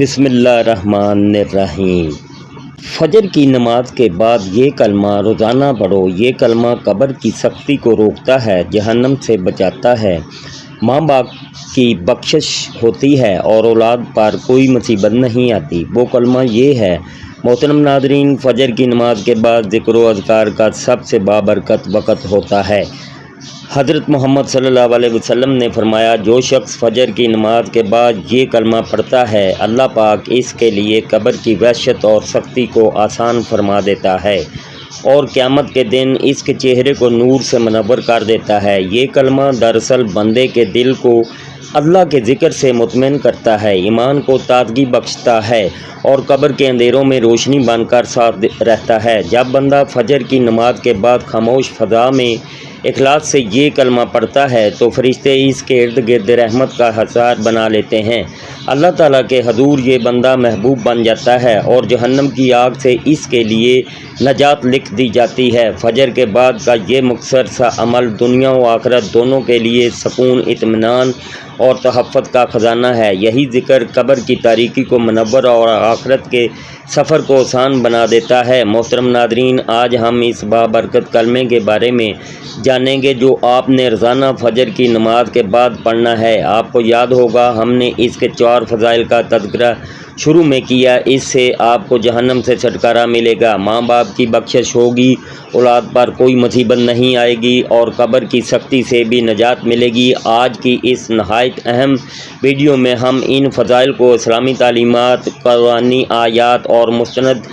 بسم اللہ الرحمن الرحیم۔ فجر کی نماز کے بعد یہ کلمہ روزانہ پڑھو۔ یہ کلمہ قبر کی سختی کو روکتا ہے، جہنم سے بچاتا ہے، ماں باپ کی بخشش ہوتی ہے اور اولاد پر کوئی مصیبت نہیں آتی۔ وہ کلمہ یہ ہے۔ محترم ناظرین، فجر کی نماز کے بعد ذکر و اذکار کا سب سے بابرکت وقت ہوتا ہے۔ حضرت محمد صلی اللہ علیہ وسلم نے فرمایا، جو شخص فجر کی نماز کے بعد یہ کلمہ پڑھتا ہے، اللہ پاک اس کے لیے قبر کی وحشت اور سختی کو آسان فرما دیتا ہے اور قیامت کے دن اس کے چہرے کو نور سے منور کر دیتا ہے۔ یہ کلمہ دراصل بندے کے دل کو اللہ کے ذکر سے مطمئن کرتا ہے، ایمان کو تازگی بخشتا ہے اور قبر کے اندھیروں میں روشنی بن کر ساتھ رہتا ہے۔ جب بندہ فجر کی نماز کے بعد خاموش فضا میں اخلاص سے یہ کلمہ پڑھتا ہے تو فرشتے اس کے ارد گرد رحمت کا حصار بنا لیتے ہیں۔ اللہ تعالیٰ کے حضور یہ بندہ محبوب بن جاتا ہے اور جہنم کی آگ سے اس کے لیے نجات لکھ دی جاتی ہے۔ فجر کے بعد کا یہ مختصر سا عمل دنیا و آخرت دونوں کے لیے سکون، اطمینان اور تحفظ کا خزانہ ہے۔ یہی ذکر قبر کی تاریکی کو منور اور آخرت کے سفر کو آسان بنا دیتا ہے۔ محترم ناظرین، آج ہم اس بابرکت کلمے کے بارے میں جانیں گے جو آپ نے روزانہ فجر کی نماز کے بعد پڑھنا ہے۔ آپ کو یاد ہوگا ہم نے اس کے 4 فضائل کا تذکرہ شروع میں کیا۔ اس سے آپ کو جہنم سے چھٹکارا ملے گا، ماں باپ کی بخشش ہوگی، اولاد پر کوئی مصیبت نہیں آئے گی اور قبر کی سختی سے بھی نجات ملے گی۔ آج کی اس نہایت اہم ویڈیو میں ہم ان فضائل کو اسلامی تعلیمات، قرآنی آیات اور مستند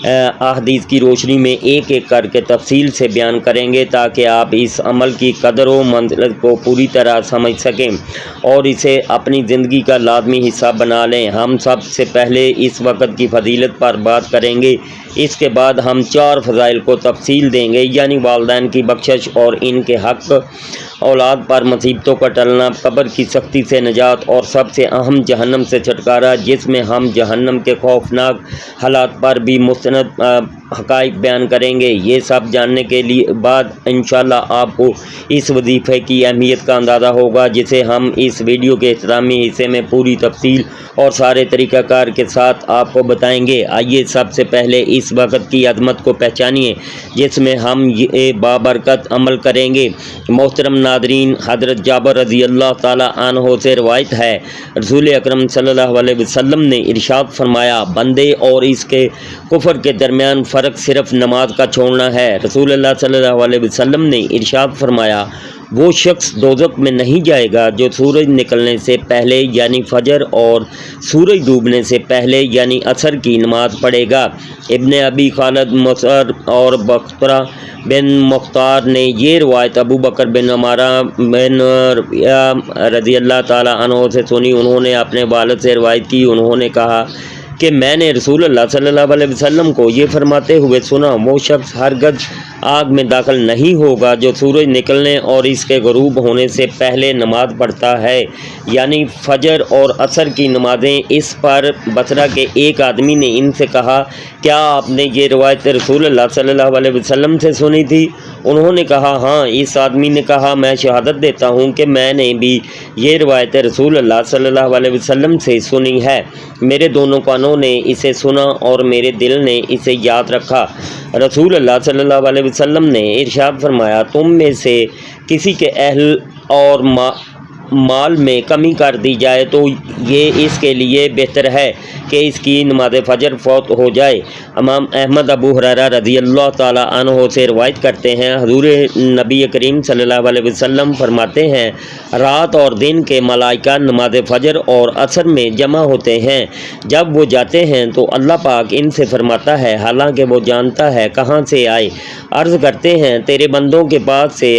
احادیث کی روشنی میں ایک ایک کر کے تفصیل سے بیان کریں گے تاکہ آپ اس عمل کی قدر و منزلت کو پوری طرح سمجھ سکیں اور اسے اپنی زندگی کا لازمی حصہ بنا لیں۔ ہم سب سے پہلے اس وقت کی فضیلت پر بات کریں گے، اس کے بعد ہم 4 فضائل کو تفصیل دیں گے، یعنی والدین کی بخشش اور ان کے حق، اولاد پر مصیبتوں کا ٹلنا، قبر کی سختی سے نجات اور سب سے اہم جہنم سے چھٹکارا، جس میں ہم جہنم کے خوفناک حالات پر بھی مستند حقائق بیان کریں گے۔ یہ سب جاننے کے بعد انشاءاللہ آپ کو اس وظیفے کی اہمیت کا اندازہ ہوگا جسے ہم اس ویڈیو کے اختتامی حصے میں پوری تفصیل اور سارے طریقہ کار کے ساتھ آپ کو بتائیں گے۔ آئیے سب سے پہلے اس وقت کی عظمت کو پہچانیے جس میں ہم یہ بابرکت عمل کریں گے۔ محترم ناظرین، حضرت جابر رضی اللہ تعالیٰ عنہ سے روایت ہے، رسول اکرم صلی اللہ علیہ وسلم نے ارشاد فرمایا، بندے اور اس کے کفر کے درمیان فرق صرف نماز کا چھوڑنا ہے۔ رسول اللہ صلی اللہ علیہ وسلم نے ارشاد فرمایا، وہ شخص دوزخ میں نہیں جائے گا جو سورج نکلنے سے پہلے یعنی فجر اور سورج ڈوبنے سے پہلے یعنی عصر کی نماز پڑھے گا۔ ابن ابی خالد مصر اور بخترہ بن مختار نے یہ روایت ابو بکر بن عمارہ بن رضی اللہ تعالیٰ عنہ سے سنی۔ انہوں نے اپنے والد سے روایت کی، انہوں نے کہا کہ میں نے رسول اللہ صلی اللہ علیہ وسلم کو یہ فرماتے ہوئے سنا، وہ شخص ہرگز آگ میں داخل نہیں ہوگا جو سورج نکلنے اور اس کے غروب ہونے سے پہلے نماز پڑھتا ہے، یعنی فجر اور عصر کی نمازیں۔ اس پر بصرہ کے ایک آدمی نے ان سے کہا، کیا آپ نے یہ روایت رسول اللہ صلی اللہ علیہ وسلم سے سنی تھی؟ انہوں نے کہا، ہاں۔ اس آدمی نے کہا، میں شہادت دیتا ہوں کہ میں نے بھی یہ روایت رسول اللہ صلی اللہ علیہ وسلم سے سنی ہے۔ میرے دونوں کانوں نے اسے سنا اور میرے دل نے اسے یاد رکھا۔ رسول اللہ صلی اللہ علیہ وسلم نے ارشاد فرمایا، تم میں سے کسی کے اہل اور مال میں کمی کر دی جائے تو یہ اس کے لیے بہتر ہے کہ اس کی نماز فجر فوت ہو جائے۔ امام احمد ابو ہریرہ رضی اللہ تعالیٰ عنہ سے روایت کرتے ہیں، حضور نبی کریم صلی اللہ علیہ وسلم فرماتے ہیں، رات اور دن کے ملائکہ نماز فجر اور عصر میں جمع ہوتے ہیں۔ جب وہ جاتے ہیں تو اللہ پاک ان سے فرماتا ہے، حالانکہ وہ جانتا ہے کہاں سے آئے، عرض کرتے ہیں تیرے بندوں کے پاس سے۔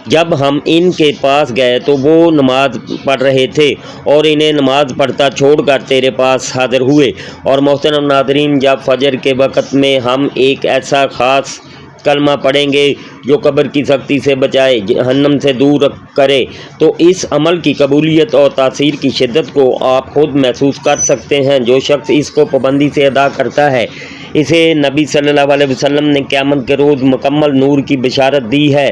جب ہم ان کے پاس گئے تو وہ نماز پڑھ رہے تھے اور انہیں نماز پڑھتا چھوڑ کر تیرے پاس حاضر ہوئے۔ اور محترم ناظرین، جب فجر کے وقت میں ہم ایک ایسا خاص کلمہ پڑھیں گے جو قبر کی سختی سے بچائے، جہنم سے دور کرے، تو اس عمل کی قبولیت اور تاثیر کی شدت کو آپ خود محسوس کر سکتے ہیں۔ جو شخص اس کو پابندی سے ادا کرتا ہے، اسے نبی صلی اللہ علیہ وسلم نے قیامت کے روز مکمل نور کی بشارت دی ہے۔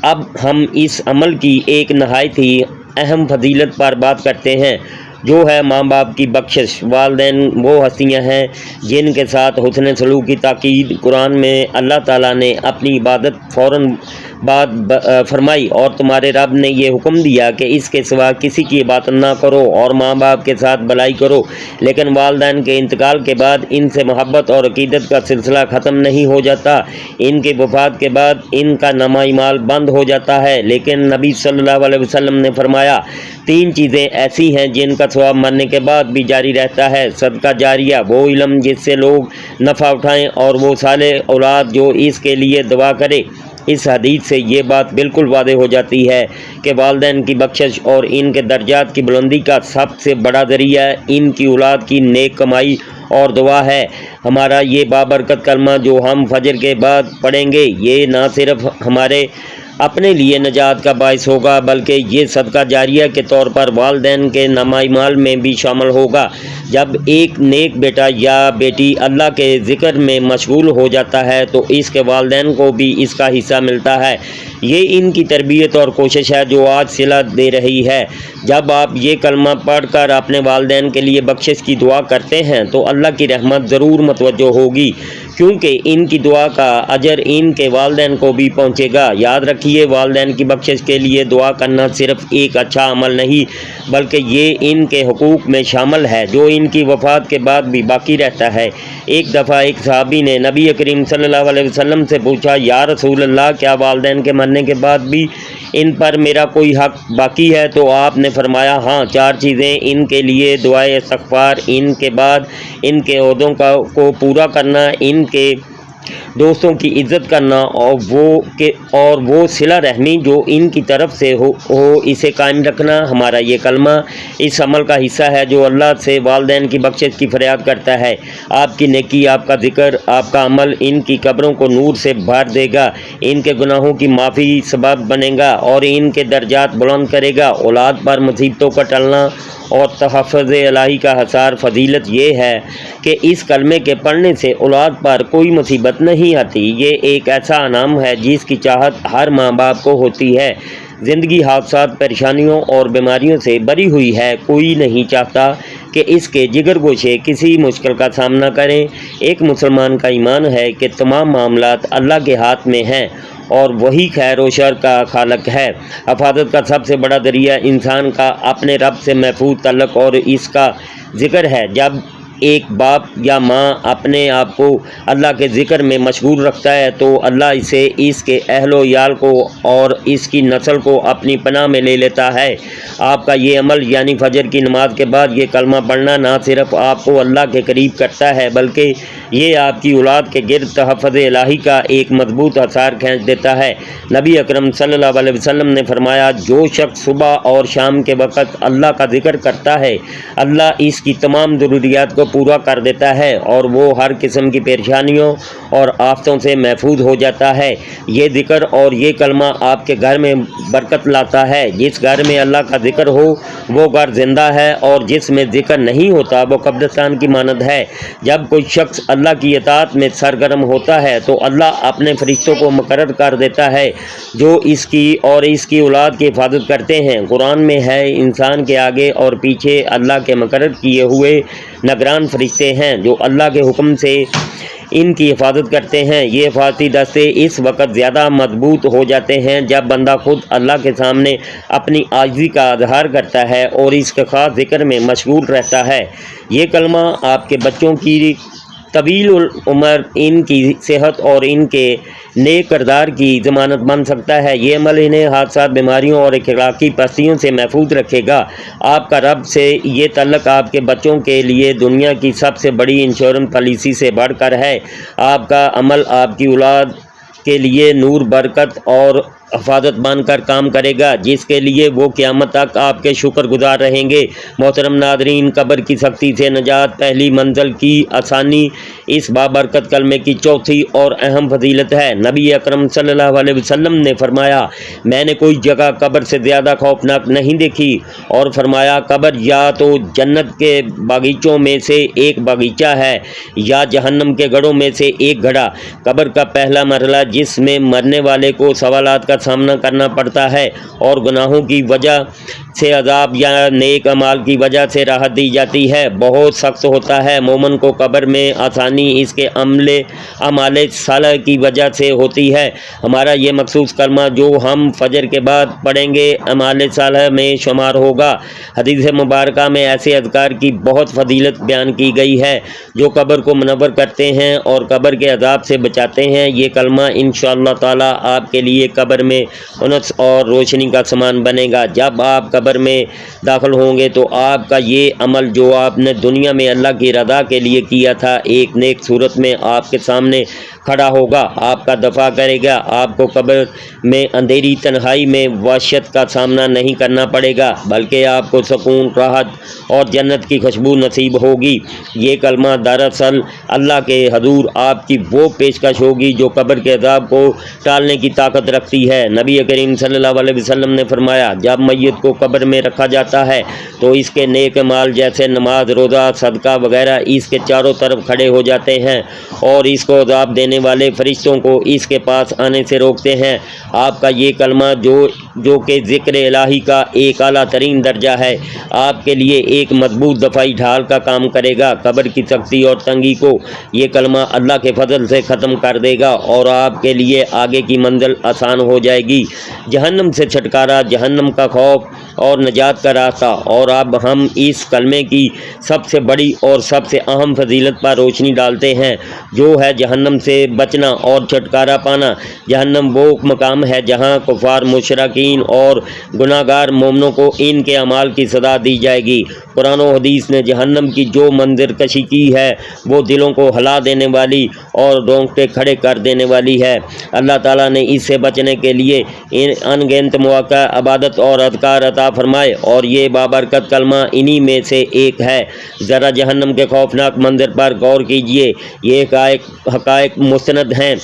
اب ہم اس عمل کی ایک نہایت ہی اہم فضیلت پر بات کرتے ہیں۔ جو ہے ماں باپ کی بخشش۔ والدین وہ ہستیاں ہیں جن کے ساتھ حسن سلوک کی تاکید قرآن میں اللہ تعالیٰ نے اپنی عبادت فوراً بعد فرمائی، اور تمہارے رب نے یہ حکم دیا کہ اس کے سوا کسی کی عبادت نہ کرو اور ماں باپ کے ساتھ بھلائی کرو۔ لیکن والدین کے انتقال کے بعد ان سے محبت اور عقیدت کا سلسلہ ختم نہیں ہو جاتا، ان کے وفات کے بعد ان کا نامہ اعمال بند ہو جاتا ہے۔ لیکن نبی صلی اللہ علیہ وسلم نے فرمایا، 3 چیزیں ایسی ہیں جن کا ثواب مرنے کے بعد بھی جاری رہتا ہے: صدقہ جاریہ، وہ علم جس سے لوگ نفع اٹھائیں، اور وہ صالح اولاد جو اس کے لیے دعا کرے۔ اس حدیث سے یہ بات بالکل واضح ہو جاتی ہے کہ والدین کی بخشش اور ان کے درجات کی بلندی کا سب سے بڑا ذریعہ ان کی اولاد کی نیک کمائی اور دعا ہے۔ ہمارا یہ بابرکت کلمہ جو ہم فجر کے بعد پڑھیں گے، یہ نہ صرف ہمارے اپنے لیے نجات کا باعث ہوگا بلکہ یہ صدقہ جاریہ کے طور پر والدین کے نامہ اعمال میں بھی شامل ہوگا۔ جب ایک نیک بیٹا یا بیٹی اللہ کے ذکر میں مشغول ہو جاتا ہے تو اس کے والدین کو بھی اس کا حصہ ملتا ہے۔ یہ ان کی تربیت اور کوشش ہے جو آج صلہ دے رہی ہے۔ جب آپ یہ کلمہ پڑھ کر اپنے والدین کے لیے بخشش کی دعا کرتے ہیں تو اللہ کی رحمت ضرور متوجہ ہوگی، کیونکہ ان کی دعا کا اجر ان کے والدین کو بھی پہنچے گا۔ یاد رکھیے، والدین کی بخشش کے لیے دعا کرنا صرف ایک اچھا عمل نہیں بلکہ یہ ان کے حقوق میں شامل ہے جو ان کی وفات کے بعد بھی باقی رہتا ہے۔ ایک دفعہ ایک صحابی نے نبی کریم صلی اللہ علیہ وسلم سے پوچھا، یا رسول اللہ، کیا والدین کے مرنے کے بعد بھی ان پر میرا کوئی حق باقی ہے؟ تو آپ نے فرمایا، ہاں، 4 چیزیں: ان کے لیے دعائے استغفار، ان کے بعد ان کے عہدوں کو پورا کرنا، ان کے دوستوں کی عزت کرنا، اور وہ صلہ رحمی جو ان کی طرف سے ہو اسے قائم رکھنا۔ ہمارا یہ کلمہ اس عمل کا حصہ ہے جو اللہ سے والدین کی بخشش کی فریاد کرتا ہے۔ آپ کی نیکی، آپ کا ذکر، آپ کا عمل ان کی قبروں کو نور سے بھر دے گا، ان کے گناہوں کی معافی سبب بنے گا اور ان کے درجات بلند کرے گا۔ اولاد پر مصیبتوں کا ٹلنا اور تحفظ الہی کا حصار فضیلت یہ ہے کہ اس کلمے کے پڑھنے سے اولاد پر کوئی مصیبت نہیں آتی۔ یہ ایک ایسا انعام ہے جس کی چاہت ہر ماں باپ کو ہوتی ہے۔ زندگی حادثات، پریشانیوں اور بیماریوں سے بری ہوئی ہے، کوئی نہیں چاہتا کہ اس کے جگر گوشے کسی مشکل کا سامنا کریں۔ ایک مسلمان کا ایمان ہے کہ تمام معاملات اللہ کے ہاتھ میں ہیں اور وہی خیر و شر کا خالق ہے۔ حفاظت کا سب سے بڑا ذریعہ انسان کا اپنے رب سے محفوظ تعلق اور اس کا ذکر ہے۔ جب ایک باپ یا ماں اپنے آپ کو اللہ کے ذکر میں مشغول رکھتا ہے تو اللہ اسے، اس کے اہل و عیال کو اور اس کی نسل کو اپنی پناہ میں لے لیتا ہے۔ آپ کا یہ عمل یعنی فجر کی نماز کے بعد یہ کلمہ پڑھنا نہ صرف آپ کو اللہ کے قریب کرتا ہے بلکہ یہ آپ کی اولاد کے گرد تحفظ الہی کا ایک مضبوط اثار کھینچ دیتا ہے۔ نبی اکرم صلی اللہ علیہ وسلم نے فرمایا، جو شخص صبح اور شام کے وقت اللہ کا ذکر کرتا ہے، اللہ اس کی تمام ضروریات کو پورا کر دیتا ہے اور وہ ہر قسم کی پریشانیوں اور آفتوں سے محفوظ ہو جاتا ہے۔ یہ ذکر اور یہ کلمہ آپ کے گھر میں برکت لاتا ہے۔ جس گھر میں اللہ کا ذکر ہو وہ گھر زندہ ہے، اور جس میں ذکر نہیں ہوتا وہ قبرستان کی مانند ہے۔ جب کوئی شخص اللہ کی اطاعت میں سرگرم ہوتا ہے تو اللہ اپنے فرشتوں کو مقرر کر دیتا ہے جو اس کی اور اس کی اولاد کی حفاظت کرتے ہیں۔ قرآن میں ہے، انسان کے آگے اور پیچھے اللہ کے مقرر کیے ہوئے نگران فرشتے ہیں جو اللہ کے حکم سے ان کی حفاظت کرتے ہیں۔ یہ حفاظتی دستے اس وقت زیادہ مضبوط ہو جاتے ہیں جب بندہ خود اللہ کے سامنے اپنی عاجزی کا اظہار کرتا ہے اور اس کے خاص ذکر میں مشغول رہتا ہے۔ یہ کلمہ آپ کے بچوں کی طویل العمر، ان کی صحت اور ان کے نیک کردار کی ضمانت بن سکتا ہے۔ یہ عمل انہیں حادثات، بیماریوں اور اخلاقی پستیوں سے محفوظ رکھے گا۔ آپ کا رب سے یہ تعلق آپ کے بچوں کے لیے دنیا کی سب سے بڑی انشورنس پالیسی سے بڑھ کر ہے۔ آپ کا عمل آپ کی اولاد کے لیے نور، برکت اور حفاظت بن کر کام کرے گا، جس کے لیے وہ قیامت تک آپ کے شکر گزار رہیں گے۔ محترم ناظرین، قبر کی سختی سے نجات، پہلی منزل کی آسانی اس بابرکت کلمے کی چوتھی اور اہم فضیلت ہے۔ نبی اکرم صلی اللہ علیہ وسلم نے فرمایا، میں نے کوئی جگہ قبر سے زیادہ خوفناک نہیں دیکھی، اور فرمایا، قبر یا تو جنت کے باغیچوں میں سے ایک باغیچہ ہے یا جہنم کے گڑھوں میں سے ایک گڑھا۔ قبر کا پہلا مرحلہ جس میں مرنے والے کو سوالات کا سامنا کرنا پڑتا ہے اور گناہوں کی وجہ سے عذاب یا نیک اعمال کی وجہ سے راحت دی جاتی ہے۔ بہت سخت ہوتا ہے، مومن کو قبر میں آسانی اس کے اعمال صالح کی وجہ سے ہوتی ہے۔ ہمارا یہ مخصوص کلمہ جو ہم فجر کے بعد پڑھیں گے اعمال صالح میں شمار ہوگا۔ حدیث مبارکہ میں ایسے اذکار کی بہت فضیلت بیان کی گئی ہے جو قبر کو منور کرتے ہیں اور قبر کے عذاب سے بچاتے ہیں۔ یہ کلمہ انشاءاللہ تعالی آپ کے لیے قبر میں انس اور روشنی کا سامان بنے گا۔ جب آپ قبر میں داخل ہوں گے تو آپ کا یہ عمل جو آپ نے دنیا میں اللہ کی رضا کے لیے کیا تھا ایک نیک صورت میں آپ کے سامنے کھڑا ہوگا، آپ کا دفاع کرے گا۔ آپ کو قبر میں اندھیری تنہائی میں وحشت کا سامنا نہیں کرنا پڑے گا، بلکہ آپ کو سکون، راحت اور جنت کی خوشبو نصیب ہوگی۔ یہ کلمہ دراصل اللہ کے حضور آپ کی وہ پیشکش ہوگی جو قبر کے عذاب کو ٹالنے کی طاقت رکھتی ہے۔ نبی کریم صلی اللہ علیہ وسلم نے فرمایا، جب میت کو قبر میں رکھا جاتا ہے تو اس کے نیک اعمال جیسے نماز، روزہ، صدقہ وغیرہ اس کے چاروں طرف کھڑے ہو جاتے ہیں اور اس کو عذاب دینے والے فرشتوں کو اس کے پاس آنے سے روکتے ہیں۔ آپ کا یہ کلمہ جو کہ ذکر الہی کا ایک اعلیٰ ترین درجہ ہے، آپ کے لیے ایک مضبوط دفاعی ڈھال کا کام کرے گا۔ قبر کی سختی اور تنگی کو یہ کلمہ اللہ کے فضل سے ختم کر دے گا اور آپ کے لیے آگے کی منزل آسان ہو جائے گی۔ جہنم سے چھٹکارا، جہنم کا خوف اور نجات کا راستہ۔ اور اب ہم اس کلمے کی سب سے بڑی اور سب سے اہم فضیلت پر روشنی ڈالتے ہیں جو ہے جہنم سے بچنا اور چھٹکارا پانا۔ جہنم وہ مقام ہے جہاں کفار، مشرکین اور گناہ گار مومنوں کو ان کے اعمال کی سزا دی جائے گی۔ قرآن و حدیث نے جہنم کی جو منظر کشی کی ہے وہ دلوں کو ہلا دینے والی اور رونگٹے کھڑے کر دینے والی ہے۔ اللہ تعالیٰ نے اس سے بچنے کے لیے ان گنت مواقع، عبادت اور اذکار عطا فرمائے اور یہ بابرکت کلمہ انہی میں سے ایک ہے۔ ذرا جہنم کے خوفناک منظر پر غور کیجئے، یہ حقائق مستند ہیں۔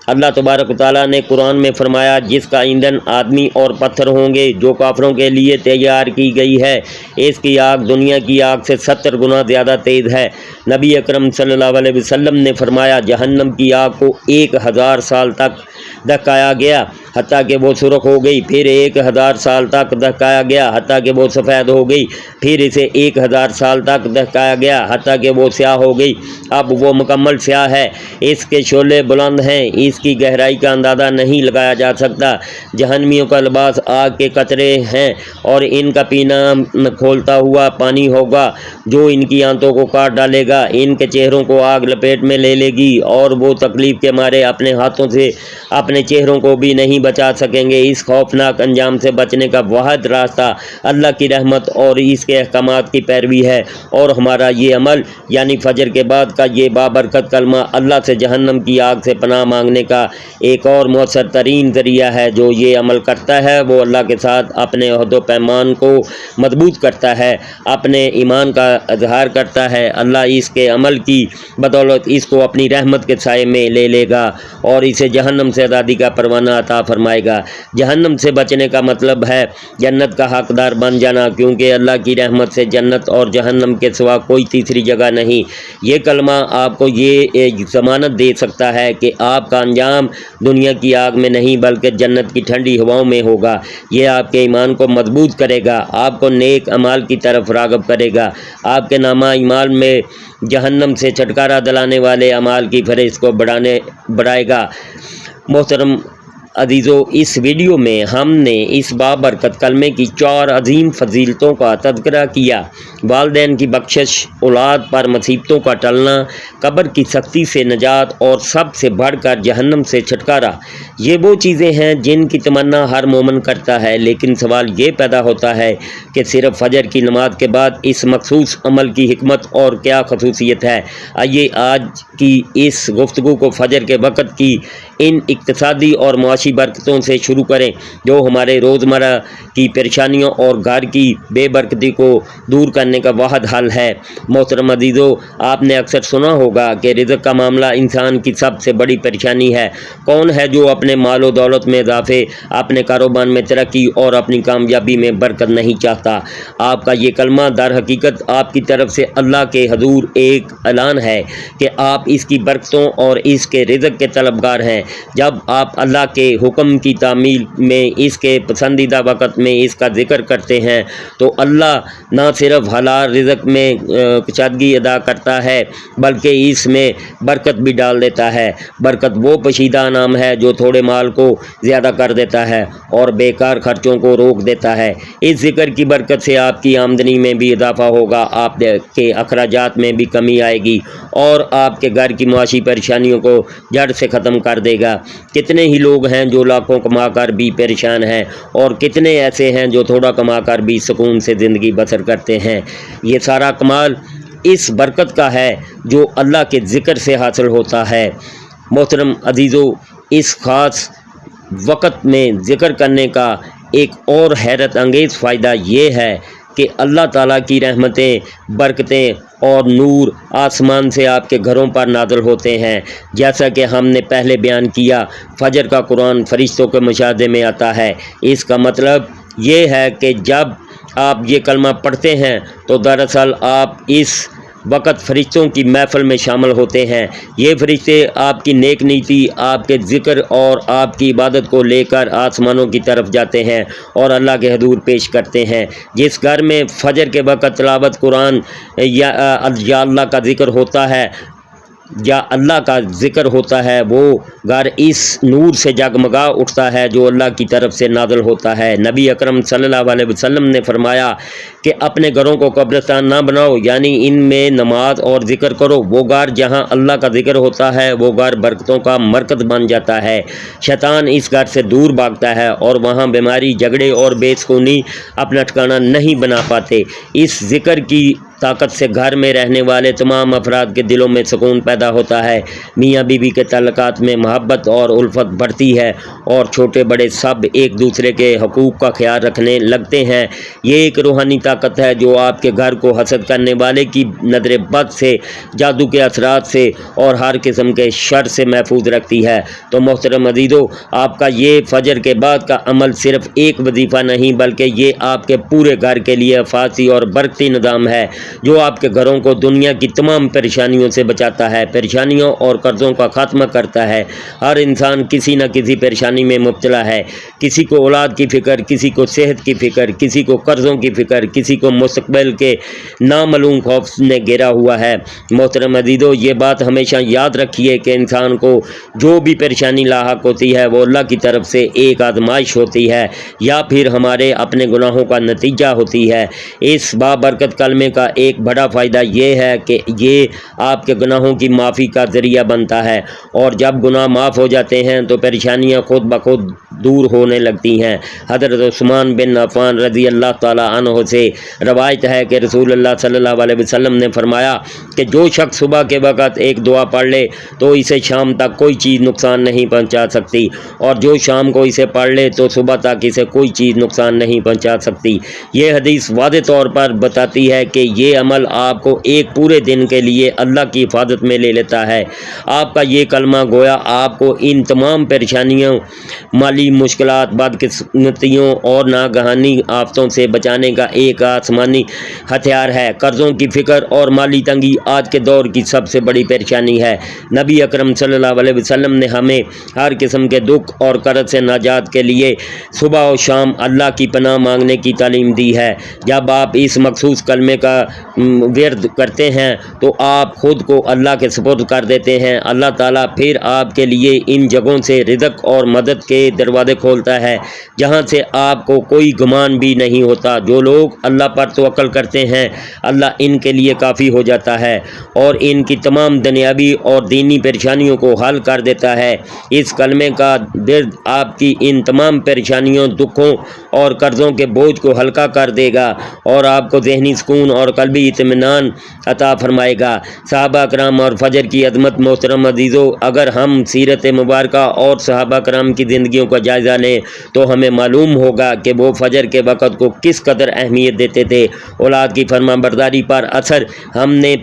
اللہ تبارک و تعالیٰ نے قرآن میں فرمایا، جس کا ایندھن آدمی اور پتھر ہوں گے جو کافروں کے لیے تیار کی گئی ہے، اس کی آگ دنیا کی آگ سے 70 گنا زیادہ تیز ہے۔ نبی اکرم صلی اللہ علیہ وسلم نے فرمایا، جہنم کی آگ کو 1000 سال تک دہکایا گیا حتیٰ کہ وہ سرخ ہو گئی، پھر 1000 سال تک دہکایا گیا حتیٰ کہ وہ سفید ہو گئی، پھر اسے 1000 سال تک دہکایا گیا حتیٰ کہ وہ سیاہ ہو گئی۔ اب وہ مکمل سیاہ ہے، اس کے شعلے بلند ہیں، اس کی گہرائی کا اندازہ نہیں لگایا جا سکتا۔ جہنمیوں کا لباس آگ کے قطرے ہیں اور ان کا پینا کھولتا ہوا پانی ہوگا جو ان کی آنتوں کو کاٹ ڈالے گا۔ ان کے چہروں کو آگ لپیٹ میں لے لے گی اور وہ تکلیف کے مارے اپنے ہاتھوں سے اپنے چہروں کو بھی نہیں بچا سکیں گے۔ اس خوفناک انجام سے بچنے کا واحد راستہ اللہ کی رحمت اور اس کے احکامات کی پیروی ہے، اور ہمارا یہ عمل یعنی فجر کے بعد کا یہ بابرکت کلمہ اللہ سے جہنم کی آگ سے پناہ مانگنے کا ایک اور مؤثر ترین ذریعہ ہے۔ جو یہ عمل کرتا ہے وہ اللہ کے ساتھ اپنے عہد و پیمان کو مضبوط کرتا ہے، اپنے ایمان کا اظہار کرتا ہے۔ اللہ اس کے عمل کی بدولت اس کو اپنی رحمت کے سائے میں لے لے گا اور اسے جہنم سے آزادی کا پروانہ عطا فرمائے گا۔ جہنم سے بچنے کا مطلب ہے جنت کا حقدار بن جانا، کیونکہ اللہ کی رحمت سے جنت اور جہنم کے سوا کوئی تیسری جگہ نہیں۔ یہ کلمہ آپ کو یہ ضمانت دے سکتا ہے کہ آپ کا انجام دنیا کی آگ میں نہیں بلکہ جنت کی ٹھنڈی ہواؤں میں ہوگا۔ یہ آپ کے ایمان کو مضبوط کرے گا، آپ کو نیک اعمال کی طرف راغب کرے گا، آپ کے نامہ اعمال میں جہنم سے چھٹکارا دلانے والے اعمال کی فہرست کو بڑھائے گا۔ محترم عزیزو، اس ویڈیو میں ہم نے اس بابرکت کلمے کی 4 عظیم فضیلتوں کا تذکرہ کیا: والدین کی بخشش، اولاد پر مصیبتوں کا ٹلنا، قبر کی سختی سے نجات اور سب سے بڑھ کر جہنم سے چھٹکارا۔ یہ وہ چیزیں ہیں جن کی تمنا ہر مومن کرتا ہے، لیکن سوال یہ پیدا ہوتا ہے کہ صرف فجر کی نماز کے بعد اس مخصوص عمل کی حکمت اور کیا خصوصیت ہے؟ آئیے آج کی اس گفتگو کو فجر کے وقت کی ان اقتصادی اور معاشی برکتوں سے شروع کریں جو ہمارے روزمرہ کی پریشانیوں اور گھر کی بے برکتی کو دور کرنے کا واحد حل ہے۔ محترم عزیزو، آپ نے اکثر سنا ہوگا کہ رزق کا معاملہ انسان کی سب سے بڑی پریشانی ہے۔ کون ہے جو اپنے مال و دولت میں اضافے، اپنے کاروبار میں ترقی اور اپنی کامیابی میں برکت نہیں چاہتا؟ آپ کا یہ کلمہ در حقیقت آپ کی طرف سے اللہ کے حضور ایک اعلان ہے کہ آپ اس کی برکتوں اور اس کے رزق کے طلبگار ہیں۔ جب آپ اللہ کے حکم کی تعمیل میں اس کے پسندیدہ وقت میں اس کا ذکر کرتے ہیں تو اللہ نہ صرف حلال رزق میں کشادگی ادا کرتا ہے بلکہ اس میں برکت بھی ڈال دیتا ہے۔ برکت وہ پوشیدہ انعام ہے جو تھوڑے مال کو زیادہ کر دیتا ہے اور بیکار خرچوں کو روک دیتا ہے۔ اس ذکر کی برکت سے آپ کی آمدنی میں بھی اضافہ ہوگا، آپ کے اخراجات میں بھی کمی آئے گی اور آپ کے گھر کی معاشی پریشانیوں کو جڑ سے ختم کر دے گا۔ کتنے ہی لوگ ہیں جو لاکھوں کما کر بھی پریشان ہیں اور کتنے ایسے ہیں جو تھوڑا کما کر بھی سکون سے زندگی بسر کرتے ہیں۔ یہ سارا کمال اس برکت کا ہے جو اللہ کے ذکر سے حاصل ہوتا ہے۔ محترم عزیزو، اس خاص وقت میں ذکر کرنے کا ایک اور حیرت انگیز فائدہ یہ ہے کہ اللہ تعالیٰ کی رحمتیں، برکتیں اور نور آسمان سے آپ کے گھروں پر نازل ہوتے ہیں۔ جیسا کہ ہم نے پہلے بیان کیا، فجر کا قرآن فرشتوں کے مشاہدے میں آتا ہے۔ اس کا مطلب یہ ہے کہ جب آپ یہ کلمہ پڑھتے ہیں تو دراصل آپ اس وقت فرشتوں کی محفل میں شامل ہوتے ہیں۔ یہ فرشتے آپ کی نیک نیتی، آپ کے ذکر اور آپ کی عبادت کو لے کر آسمانوں کی طرف جاتے ہیں اور اللہ کے حضور پیش کرتے ہیں۔ جس گھر میں فجر کے وقت تلاوت قرآن یا اللہ کا ذکر ہوتا ہے وہ گھر اس نور سے جگمگا اٹھتا ہے جو اللہ کی طرف سے نازل ہوتا ہے۔ نبی اکرم صلی اللہ علیہ وسلم نے فرمایا کہ اپنے گھروں کو قبرستان نہ بناؤ، یعنی ان میں نماز اور ذکر کرو۔ وہ گھر جہاں اللہ کا ذکر ہوتا ہے وہ گھر برکتوں کا مرکز بن جاتا ہے۔ شیطان اس گھر سے دور بھاگتا ہے اور وہاں بیماری، جھگڑے اور بے سکونی اپنا ٹھکانہ نہیں بنا پاتے۔ اس ذکر کی طاقت سے گھر میں رہنے والے تمام افراد کے دلوں میں سکون پیدا ہوتا ہے، میاں بیوی کے تعلقات میں محبت اور الفت بڑھتی ہے اور چھوٹے بڑے سب ایک دوسرے کے حقوق کا خیال رکھنے لگتے ہیں۔ یہ ایک روحانی طاقت ہے جو آپ کے گھر کو حسد کرنے والے کی نظر بد سے، جادو کے اثرات سے اور ہر قسم کے شر سے محفوظ رکھتی ہے۔ تو محترم عزیزو، آپ کا یہ فجر کے بعد کا عمل صرف ایک وظیفہ نہیں بلکہ یہ آپ کے پورے گھر کے لیے حفاظتی اور برکتی نظام ہے جو آپ کے گھروں کو دنیا کی تمام پریشانیوں سے بچاتا ہے، پریشانیوں اور قرضوں کا خاتمہ کرتا ہے۔ ہر انسان کسی نہ کسی پریشانی میں مبتلا ہے، کسی کو اولاد کی فکر، کسی کو صحت کی فکر، کسی کو قرضوں کی فکر، کسی کو مستقبل کے نامعلوم خوف نے گھیرا ہوا ہے۔ محترم عزیزو، یہ بات ہمیشہ یاد رکھیے کہ انسان کو جو بھی پریشانی لاحق ہوتی ہے وہ اللہ کی طرف سے ایک آزمائش ہوتی ہے یا پھر ہمارے اپنے گناہوں کا نتیجہ ہوتی ہے۔ اس بابرکت کلمے کا ایک بڑا فائدہ یہ ہے کہ یہ آپ کے گناہوں کی معافی کا ذریعہ بنتا ہے، اور جب گناہ معاف ہو جاتے ہیں تو پریشانیاں خود بخود دور ہونے لگتی ہیں۔ حضرت عثمان بن عفان رضی اللہ تعالیٰ عنہ سے روایت ہے کہ رسول اللہ صلی اللہ علیہ وسلم نے فرمایا کہ جو شخص صبح کے وقت ایک دعا پڑھ لے تو اسے شام تک کوئی چیز نقصان نہیں پہنچا سکتی، اور جو شام کو اسے پڑھ لے تو صبح تک اسے کوئی چیز نقصان نہیں پہنچا سکتی۔ یہ حدیث واضح طور پر بتاتی ہے کہ یہ عمل آپ کو ایک پورے دن کے لیے اللہ کی حفاظت میں لے لیتا ہے۔ آپ کا یہ کلمہ گویا آپ کو ان تمام پریشانیوں، مالی مشکلات، بدقسمتیوں اور ناگہانی آفتوں سے بچانے کا ایک آسمانی ہتھیار ہے۔ قرضوں کی فکر اور مالی تنگی آج کے دور کی سب سے بڑی پریشانی ہے۔ نبی اکرم صلی اللہ علیہ وسلم نے ہمیں ہر قسم کے دکھ اور قرض سے نجات کے لیے صبح و شام اللہ کی پناہ مانگنے کی تعلیم دی ہے۔ جب آپ اس مخصوص کلمے کا ورد کرتے ہیں تو آپ خود کو اللہ کے سپرد کر دیتے ہیں۔ اللہ تعالیٰ پھر آپ کے لیے ان جگہوں سے رزق اور مدد کے دروازے کھولتا ہے جہاں سے آپ کو کوئی گمان بھی نہیں ہوتا۔ جو لوگ اللہ پر توکل کرتے ہیں اللہ ان کے لیے کافی ہو جاتا ہے اور ان کی تمام دنیاوی اور دینی پریشانیوں کو حل کر دیتا ہے۔ اس کلمے کا ورد آپ کی ان تمام پریشانیوں، دکھوں اور قرضوں کے بوجھ کو ہلکا کر دے گا اور آپ کو ذہنی سکون اور قلبی اطمینان عطا فرمائے گا۔ صحابہ کرام اور فجر کی عظمت، محترم عزیزو، اگر ہم سیرت مبارکہ اور صحابہ کرام کی زندگیوں کا جائزہ لیں تو ہمیں معلوم ہوگا کہ وہ فجر کے وقت کو کس قدر اہمیت دیتے تھے۔ اولاد کی فرما برداری پر اثر ہم نے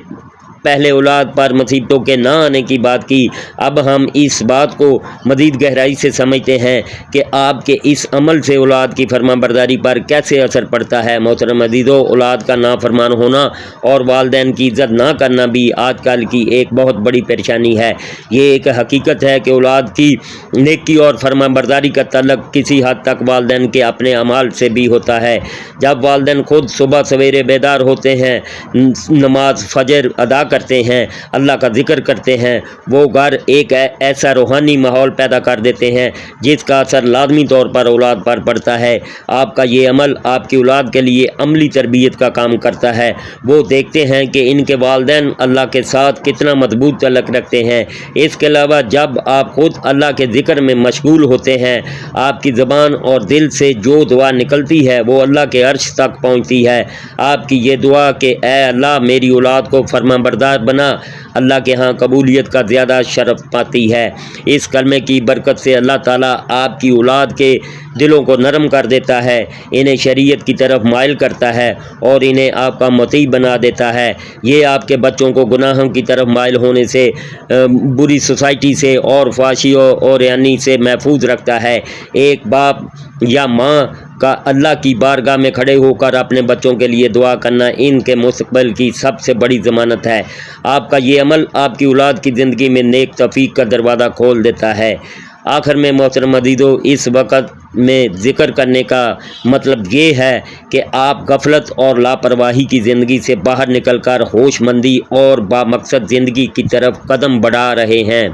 پہلے اولاد پر مصیبتوں کے نہ آنے کی بات کی، اب ہم اس بات کو مزید گہرائی سے سمجھتے ہیں کہ آپ کے اس عمل سے اولاد کی فرما برداری پر کیسے اثر پڑتا ہے۔ محترم عزیزو، اولاد کا نافرمان ہونا اور والدین کی عزت نہ کرنا بھی آج کل کی ایک بہت بڑی پریشانی ہے۔ یہ ایک حقیقت ہے کہ اولاد کی نیکی اور فرما برداری کا تعلق کسی حد تک والدین کے اپنے اعمال سے بھی ہوتا ہے۔ جب والدین خود صبح سویرے بیدار ہوتے ہیں، نماز فجر ادا کرتے ہیں، اللہ کا ذکر کرتے ہیں، وہ گھر ایک ایسا روحانی ماحول پیدا کر دیتے ہیں جس کا اثر لازمی طور پر اولاد پر پڑتا ہے۔ آپ کا یہ عمل آپ کی اولاد کے لیے عملی تربیت کا کام کرتا ہے۔ وہ دیکھتے ہیں کہ ان کے والدین اللہ کے ساتھ کتنا مضبوط تعلق رکھتے ہیں۔ اس کے علاوہ جب آپ خود اللہ کے ذکر میں مشغول ہوتے ہیں، آپ کی زبان اور دل سے جو دعا نکلتی ہے وہ اللہ کے عرش تک پہنچتی ہے۔ آپ کی یہ دعا کہ اے اللہ میری اولاد کو فرما بردار بنا، اللہ کے ہاں قبولیت کا زیادہ شرف پاتی ہے۔ اس کلمے کی برکت سے اللہ تعالیٰ آپ کی اولاد کے دلوں کو نرم کر دیتا ہے، انہیں شریعت کی طرف مائل کرتا ہے اور انہیں آپ کا مطیع بنا دیتا ہے۔ یہ آپ کے بچوں کو گناہوں کی طرف مائل ہونے سے، بری سوسائٹی سے اور فحاشی اور یعنی سے محفوظ رکھتا ہے۔ ایک باپ یا ماں کا اللہ کی بارگاہ میں کھڑے ہو کر اپنے بچوں کے لیے دعا کرنا ان کے مستقبل کی سب سے بڑی ضمانت ہے۔ آپ کا یہ عمل آپ کی اولاد کی زندگی میں نیک توفیق کا دروازہ کھول دیتا ہے۔ آخر میں محترم عزیزو، اس وقت میں ذکر کرنے کا مطلب یہ ہے کہ آپ غفلت اور لاپرواہی کی زندگی سے باہر نکل کر ہوش مندی اور بامقصد زندگی کی طرف قدم بڑھا رہے ہیں۔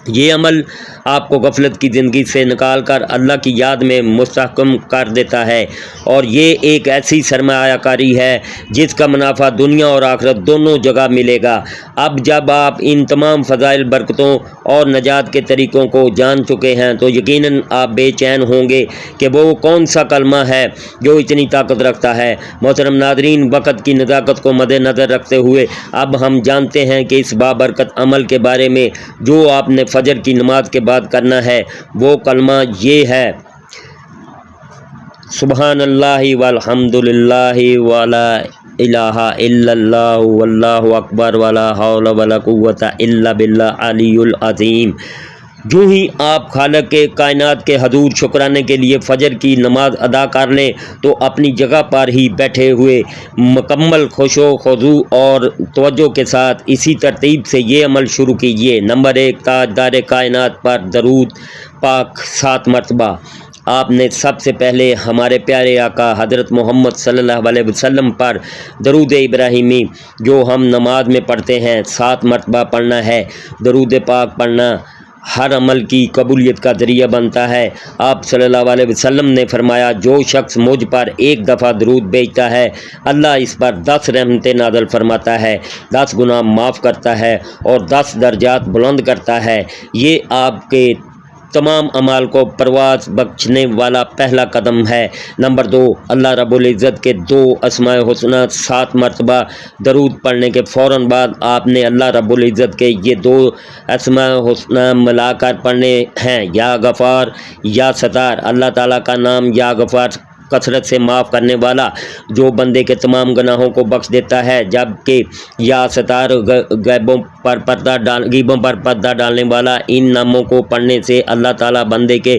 یہ عمل آپ کو غفلت کی زندگی سے نکال کر اللہ کی یاد میں مستحکم کر دیتا ہے، اور یہ ایک ایسی سرمایہ کاری ہے جس کا منافع دنیا اور آخرت دونوں جگہ ملے گا۔ اب جب آپ ان تمام فضائل، برکتوں اور نجات کے طریقوں کو جان چکے ہیں تو یقیناً آپ بے چین ہوں گے کہ وہ کون سا کلمہ ہے جو اتنی طاقت رکھتا ہے۔ محترم ناظرین، وقت کی نزاکت کو مد نظر رکھتے ہوئے اب ہم جانتے ہیں کہ اس بابرکت عمل کے بارے میں جو آپ نے فجر کی نماز کے بعد کرنا ہے۔ وہ کلمہ یہ ہے: سبحان اللہ والحمد للہ ولا الہ الا اللہ واللہ اکبر ولا حول ولا قوت الا باللہ العلی العظیم۔ جو ہی آپ خالق کے کائنات کے حضور شکرانے کے لیے فجر کی نماز ادا کر لیں تو اپنی جگہ پر ہی بیٹھے ہوئے مکمل خشوع و خضوع اور توجہ کے ساتھ اسی ترتیب سے یہ عمل شروع کیجیے۔ نمبر 1، تاجدار کائنات پر درود پاک 7 مرتبہ۔ آپ نے سب سے پہلے ہمارے پیارے آقا حضرت محمد صلی اللہ علیہ وسلم پر درود ابراہیمی جو ہم نماز میں پڑھتے ہیں 7 مرتبہ پڑھنا ہے۔ درود پاک پڑھنا ہر عمل کی قبولیت کا ذریعہ بنتا ہے۔ آپ صلی اللہ علیہ وسلم نے فرمایا، جو شخص مجھ پر ایک دفعہ درود بھیجتا ہے اللہ اس پر 10 رحمتیں نازل فرماتا ہے، 10 گناہ معاف کرتا ہے اور 10 درجات بلند کرتا ہے۔ یہ آپ کے تمام اعمال کو پرواز بخشنے والا پہلا قدم ہے۔ نمبر 2، اللہ رب العزت کے 2 اسماء حسنہ 7 مرتبہ درود پڑھنے کے فوراً بعد آپ نے اللہ رب العزت کے یہ 2 اسماء حسنہ ملا کر پڑھنے ہیں: یا غفار یا ستار۔ اللہ تعالیٰ کا نام یا غفار کثرت سے معاف کرنے والا جو بندے کے تمام گناہوں کو بخش دیتا ہے، جبکہ یا ستار غیبوں پر پردہ ڈالنے والا۔ ان ناموں کو پڑھنے سے اللہ تعالیٰ بندے کے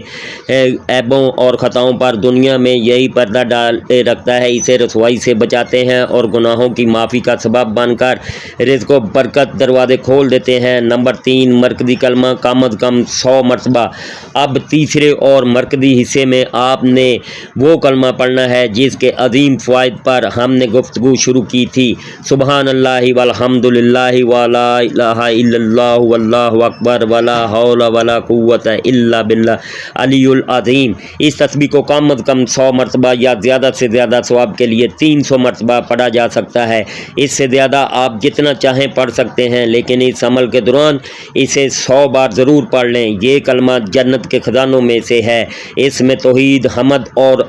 عیبوں اور خطاؤں پر دنیا میں یہی پردہ ڈالے رکھتا ہے، اسے رسوائی سے بچاتے ہیں اور گناہوں کی معافی کا سبب بن کر رزق و برکت دروازے کھول دیتے ہیں۔ نمبر 3، مرکزی کلمہ کم از کم 100 مرتبہ۔ اب تیسرے اور مرکزی حصے میں آپ نے وہ کلمہ پڑھنا ہے جس کے عظیم فوائد پر ہم نے گفتگو شروع کی تھی: سبحان اللہ والحمد للہ ولا الہ الا اللہ واللہ اکبر ولا حول ولا قوت الا باللہ العلی العظیم۔ اس تسبیح کو کم از کم 100 مرتبہ یا زیادہ سے زیادہ ثواب کے لیے 300 مرتبہ پڑھا جا سکتا ہے۔ اس سے زیادہ آپ جتنا چاہیں پڑھ سکتے ہیں، لیکن اس عمل کے دوران اسے 100 بار ضرور پڑھ لیں۔ یہ کلمہ جنت کے خزانوں میں سے ہے۔ اس میں توحید، حمد اور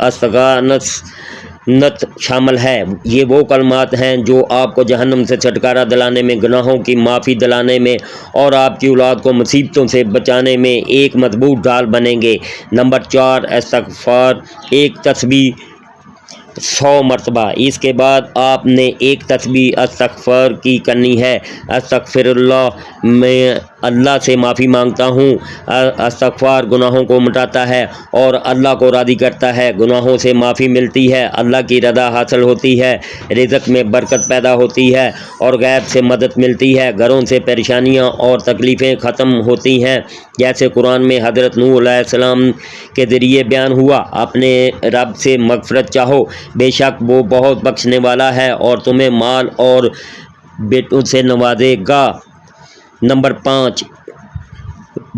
نت شامل ہے۔ یہ وہ کلمات ہیں جو آپ کو جہنم سے چھٹکارا دلانے میں، گناہوں کی معافی دلانے میں اور آپ کی اولاد کو مصیبتوں سے بچانے میں ایک مضبوط ڈھال بنیں گے۔ نمبر 4، استغفار۔ ایک تسبیح 100 مرتبہ۔ اس کے بعد آپ نے ایک تسبیح استغفار کی کرنی ہے۔ استغفر اللہ، میں اللہ سے معافی مانگتا ہوں۔ استغفار گناہوں کو مٹاتا ہے اور اللہ کو راضی کرتا ہے۔ گناہوں سے معافی ملتی ہے، اللہ کی رضا حاصل ہوتی ہے، رزق میں برکت پیدا ہوتی ہے اور غیب سے مدد ملتی ہے۔ گھروں سے پریشانیاں اور تکلیفیں ختم ہوتی ہیں، جیسے قرآن میں حضرت نوح علیہ السلام کے ذریعے بیان ہوا۔ اپنے رب سے مغفرت چاہو، بے شک وہ بہت بخشنے والا ہے اور تمہیں مال اور بیٹوں سے نوازے گا۔ نمبر 5،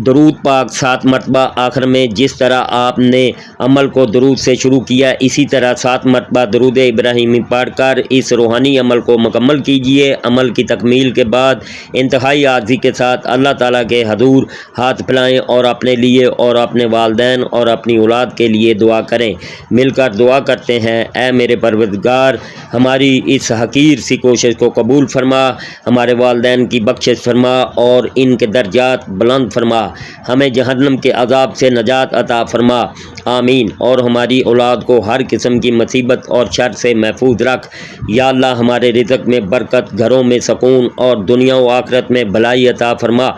درود پاک 7 مرتبہ۔ آخر میں جس طرح آپ نے عمل کو درود سے شروع کیا، اسی طرح 7 مرتبہ درود ابراہیمی پڑھ کر اس روحانی عمل کو مکمل کیجیے۔ عمل کی تکمیل کے بعد انتہائی عاجزی کے ساتھ اللہ تعالیٰ کے حضور ہاتھ پھیلائیں اور اپنے لیے اور اپنے والدین اور اپنی اولاد کے لیے دعا کریں۔ مل کر دعا کرتے ہیں، اے میرے پروردگار، ہماری اس حقیر سی کوشش کو قبول فرما، ہمارے والدین کی بخشش فرما اور ان کے درجات بلند فرما، ہمیں جہنم کے عذاب سے نجات عطا فرما، آمین۔ اور ہماری اولاد کو ہر قسم کی مصیبت اور شر سے محفوظ رکھ، یا اللہ ہمارے رزق میں برکت، گھروں میں سکون اور دنیا و آخرت میں بھلائی عطا فرما،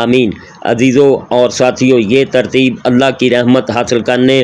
آمین۔ عزیزوں اور ساتھیوں، یہ ترتیب اللہ کی رحمت حاصل کرنے